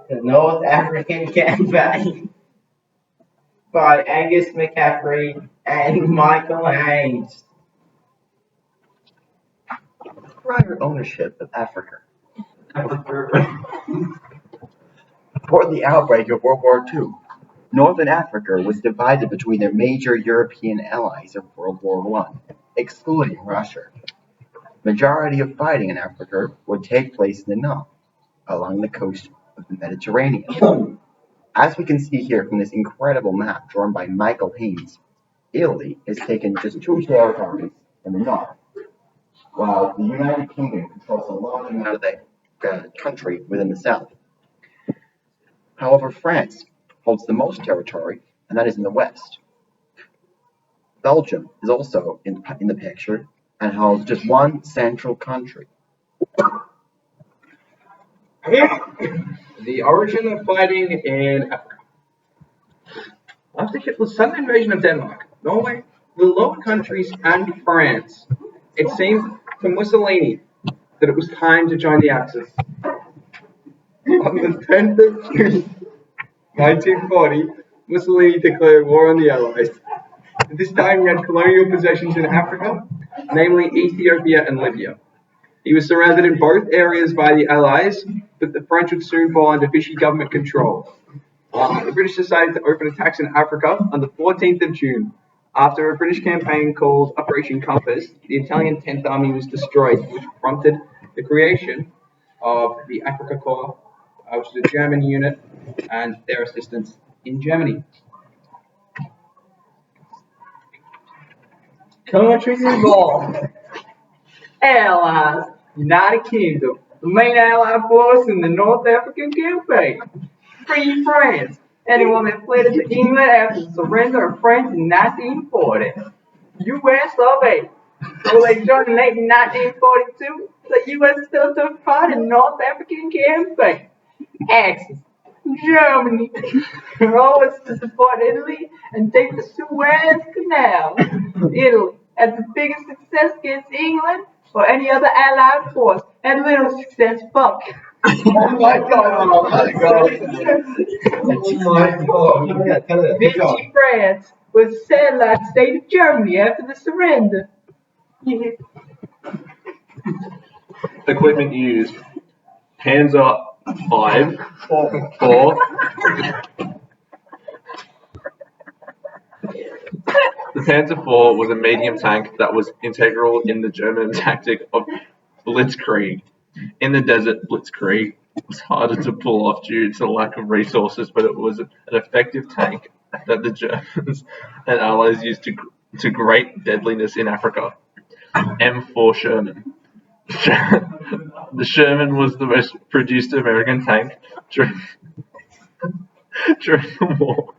The North African Campaign by Angus McCaffrey and Michael Haynes. Prior ownership of Africa. Before the outbreak of World War II, Northern Africa was divided between the major European allies of World War I, excluding Russia. Majority of fighting in Africa would take place in the north, along the coast of the Mediterranean. As we can see here from this incredible map drawn by Michael Haynes, Italy has taken just two territories in the north, while the United Kingdom controls a large amount of the country within the south. However, France holds the most territory, and that is in the west. Belgium is also in the picture and holds just one central country. The origin of fighting in Africa. After Hitler's sudden invasion of Denmark, Norway, the Low Countries, and France, it seemed to Mussolini that it was time to join the Axis. On the 10th of June, 1940, Mussolini declared war on the Allies. At this time, he had colonial possessions in Africa, namely Ethiopia and Libya. He was surrounded in both areas by the Allies, but the French would soon fall under Vichy government control. The British decided to open attacks in Africa on the 14th of June. After a British campaign called Operation Compass, the Italian 10th Army was destroyed, which prompted the creation of the Afrika Korps, which is a German unit, and their assistance in Germany. Countries involved. Allies. United Kingdom. The main Allied force in the North African campaign. Free France. Anyone that fled into England after the surrender of France in 1940. U.S. of A. Though they joined in 1942, the U.S. still took part in the North African campaign. Axis. Germany. Always to support Italy and take the Suez Canal. Italy had the biggest success against England or any other Allied force. Had little success. Fuck. Oh my god, oh my god. Vichy France was a satellite state of Germany after the surrender. Yeah. Equipment used. Panzer 5, 4. The Panzer IV was a medium tank that was integral in the German tactic of blitzkrieg. In the desert, blitzkrieg was harder to pull off due to the lack of resources, but it was an effective tank that the Germans and Allies used to great deadliness in Africa. M4 Sherman. The Sherman was the most produced American tank during the war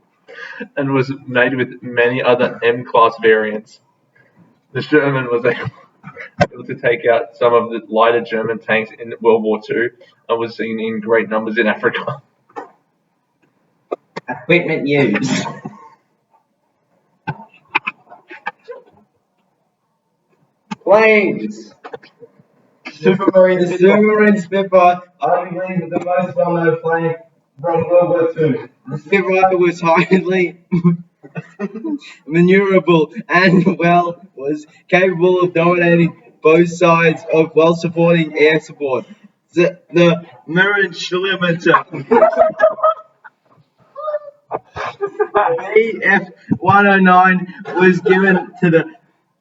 and was made with many other M-class variants. The Sherman was able to take out some of the lighter German tanks in World War II and was seen in great numbers in Africa. Equipment used. Planes. The Supermarine Spitfire, arguably the most well-known plane from World War II. The Spitfire was highly maneuverable and was capable of dominating both sides of while supporting air support. The Mirren Schlimmenter AF-109 was given to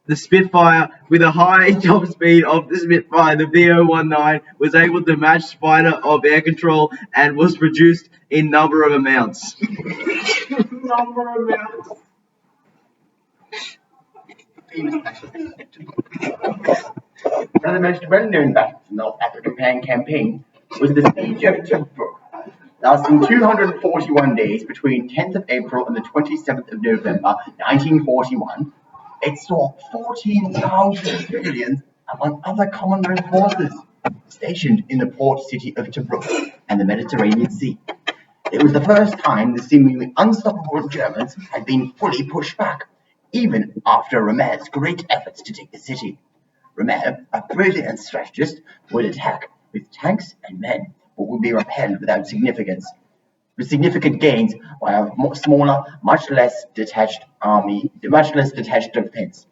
the Spitfire. With a high top speed of the Spitfire, the VO-19 was able to match Spider of air control and was produced in number of amounts. One of the most well-known battles in the North African campaign was the Siege of Tobruk, lasting 241 days between 10th of April and the 27th of November 1941. It saw 14,000 civilians, among other Commonwealth forces, stationed in the port city of Tobruk and the Mediterranean Sea. It was the first time the seemingly unstoppable Germans had been fully pushed back, even after Romer's great efforts to take the city. Romer, a brilliant strategist, would attack with tanks and men, but would be repelled with significant gains by a smaller, much less detached defense.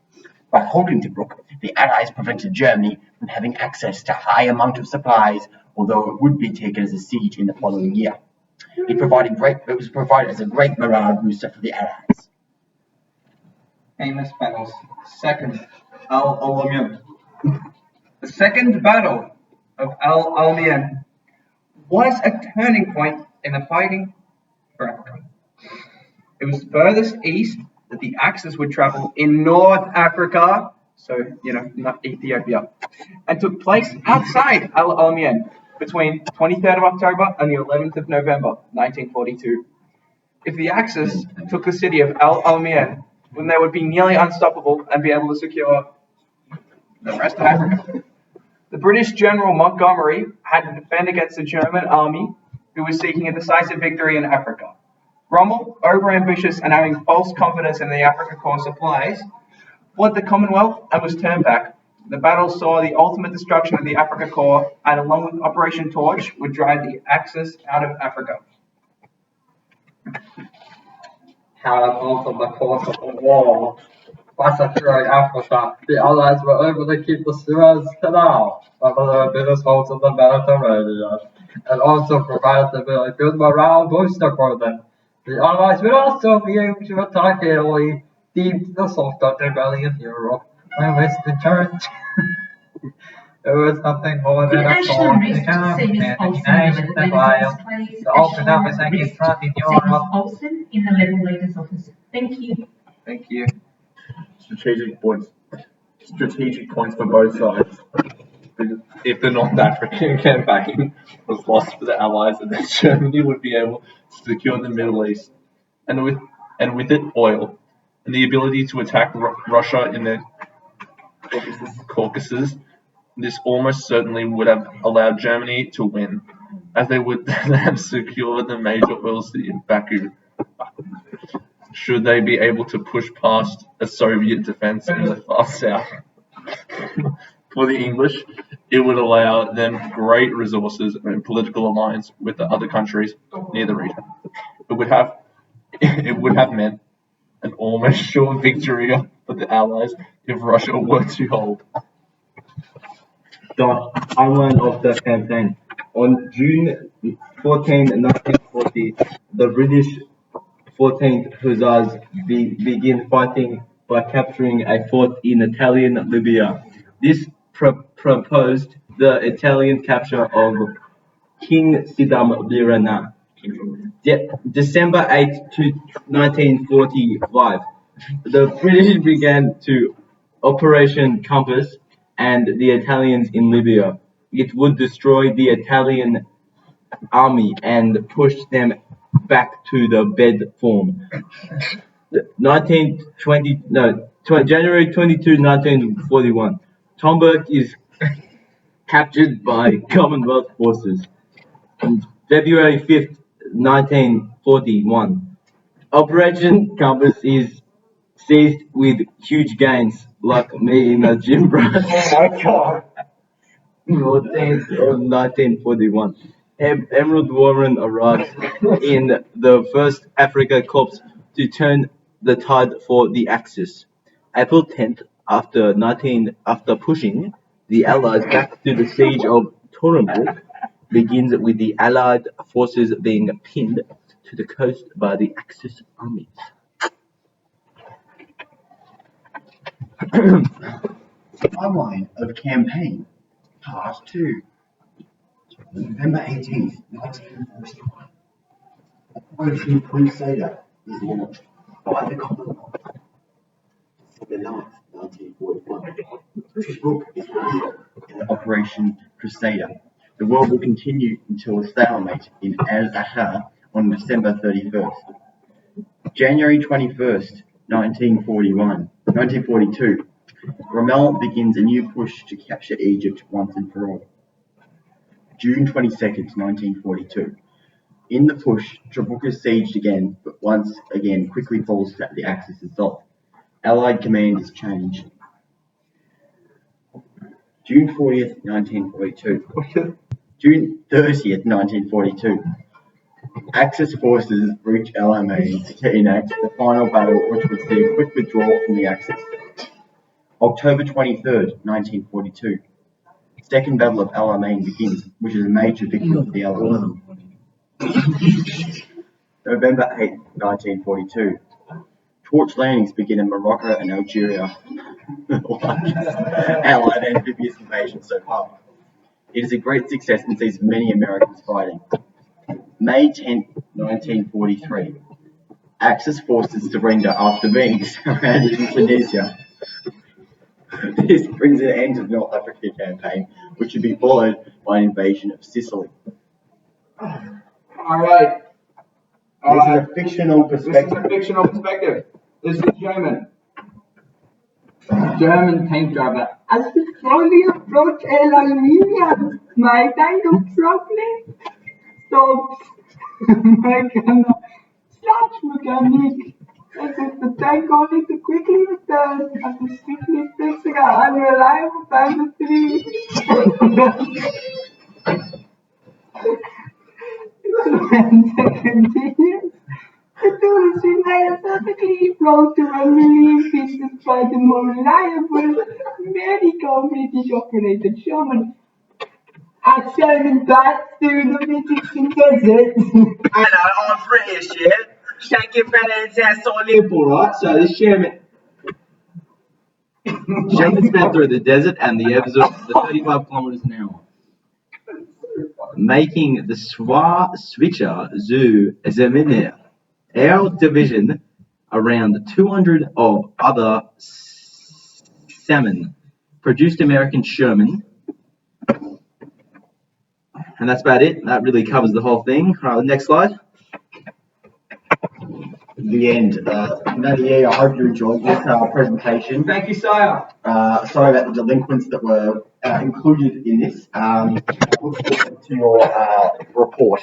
By holding Tobruk, the Allies prevented Germany from having access to high amount of supplies, although it would be taken as a siege in the following year. It was provided as a great morale booster for the Allies. Famous battles. Second, Al Alamein. The Second Battle of Al Alamein was a turning point in the fighting for Africa. It was furthest east that the Axis would travel in North Africa, so, not Ethiopia, and took place outside Al Alamein between 23rd of October and the 11th of November, 1942. If the Axis took the city of Al Alamein, then they would be nearly unstoppable and be able to secure the rest of Africa. The British General Montgomery had to defend against the German army, who was seeking a decisive victory in Africa. Rommel, overambitious and having false confidence in the Africa Corps supplies, fled the Commonwealth and was turned back. The battle saw the ultimate destruction of the Africa Corps, and along with Operation Torch, would drive the Axis out of Africa. However, over the course of the war, by securing Africa, the Allies were able to keep the Suez Canal, one of the biggest ports of the Mediterranean, and also provided them with a good morale booster for them. The Allies would also be able to attack Italy, deemed the Sultan rebellion in Europe, when Winston Churchill. It was something more than a sword to come, and the alliance to open up a second front in Europe. Olsen in the level leaders office. Thank you. Thank you. Strategic points for both sides. If the North African campaign was lost for the Allies, then Germany would be able to secure the Middle East, and with it oil, and the ability to attack Russia in the Caucasus. This almost certainly would have allowed Germany to win, as they would then have secured the major oil city of Baku. Should they be able to push past a Soviet defense in the far south. For the English, it would allow them great resources and political alliance with the other countries near the region. It would have meant an almost sure victory for the Allies if Russia were to hold. The outline of the campaign. On June 14, 1940, the British 14th Hussars begin fighting by capturing a fort in Italian Libya. This proposed the Italian capture of King Sidam Birana. December 8 to 1945, the British began to Operation Compass and the Italians in Libya. It would destroy the Italian army and push them back to the bed form. January 22, 1941, Tomberg is captured by Commonwealth forces. On February 5th, 1941, Operation Compass is seized with huge gains, like me in a gym brush. Oh my god! 14th of 1941, Emerald Warren arrives in the 1st Africa Corps to turn the tide for the Axis. April 10th, after pushing the Allies back to the siege of Torunburg, begins with the Allied forces being pinned to the coast by the Axis armies. Timeline of campaign, part 2. November 18th, 1941. Operation Crusader is launched by the Commonwealth. December 9th, 1941. Tobruk is revealed in Operation Crusader. The war will continue until a stalemate in Al Ahar on December 31st. January 21st, 1942. Rommel begins a new push to capture Egypt once and for all. June 22nd, 1942. In the push, Tobruk is sieged again, but once again quickly falls to the Axis itself. Allied command is changed. June 40th, 1942. June 30th, 1942. Axis forces reach El Alamein to enact the final battle, which would see a quick withdrawal from the Axis. October 23rd, 1942. Second Battle of El Alamein begins, which is a major victory for the Allies. November 8th, 1942. Torch landings begin in Morocco and Algeria. Allied amphibious invasion so far. It is a great success and sees many Americans fighting. May 10th, 1943. Axis forces surrender after being surrounded in Tunisia. This brings an end to the North Africa campaign, which would be followed by an invasion of Sicily. Alright. This is a fictional This is perspective. a fictional perspective. This is German. German tank driver. As we slowly approach El Alamein, my tank abruptly stops. My gunner slash mechanic. As if the tank only to quickly return after simply fixing an unreliable banditry. Continues. The tourist remain perfectly flown to unrelieved pieces by the more reliable, medical British operated Sherman. A Sherman passed through the Egyptian desert. I know, I'm British, yeah? Shake your balance ass on Liverpool, right? So this Sherman. Sherman sped through the desert and the air was at 35 kilometers an hour, making the switcher zu Zeminer Air Division around 200 of other salmon produced American Sherman. And that's about it. That really covers the whole thing. All right, next slide. The end. Nadia, I hope you enjoyed this presentation. Thank you, sire. Sorry about the delinquents that were included in this. Look forward to your report.